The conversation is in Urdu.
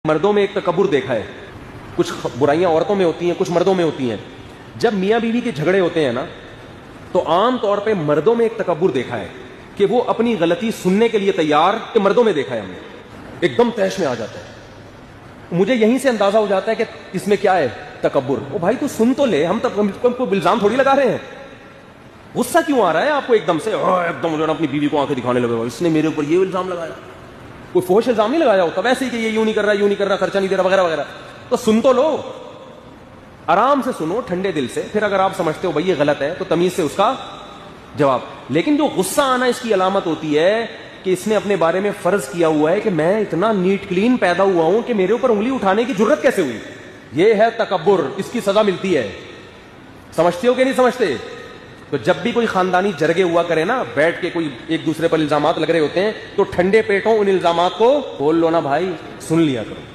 مردوں میں ایک تکبر دیکھا ہے. کچھ برائیاں عورتوں میں ہوتی ہیں, کچھ مردوں میں ہوتی ہیں. جب میاں بیوی کے جھگڑے ہوتے ہیں نا, تو عام طور پہ مردوں میں ایک تکبر دیکھا ہے کہ وہ اپنی غلطی سننے کے لیے تیار, کہ مردوں میں دیکھا ہے ہم نے, ایک دم تیش میں آ جاتا ہے. مجھے یہیں سے اندازہ ہو جاتا ہے کہ اس میں کیا ہے, تکبر. او بھائی تو سن تو لے, ہم تب کو الزام تھوڑی لگا رہے ہیں. غصہ کیوں آ رہا ہے آپ کو ایک دم سے, ایک دم جو اپنی بیوی کو آنکھیں دکھانے لگے, اس نے میرے اوپر یہ الزام لگایا. کوئی فوش الزام نہیں لگایا ہوتا, ویسے ہی کہ یہ یوں نہیں کر رہا, یوں نہیں کر رہا, خرچہ نہیں دے رہا, وغیرہ وغیرہ. تو سن تو لو, آرام سے سنو, ٹھنڈے دل سے. پھر اگر آپ سمجھتے ہو بھائی یہ غلط ہے تو تمیز سے اس کا جواب. لیکن جو غصہ آنا اس کی علامت ہوتی ہے کہ اس نے اپنے بارے میں فرض کیا ہوا ہے کہ میں اتنا نیٹ کلین پیدا ہوا ہوں کہ میرے اوپر انگلی اٹھانے کی جرت کیسے ہوئی. یہ ہے تکبر, اس کی سزا ملتی ہے. سمجھتے ہو کہ نہیں سمجھتے؟ تو جب بھی کوئی خاندانی جرگے ہوا کرے نا, بیٹھ کے کوئی ایک دوسرے پر الزامات لگ رہے ہوتے ہیں, تو ٹھنڈے پیٹوں ان الزامات کو بول لو نا بھائی, سن لیا کرو.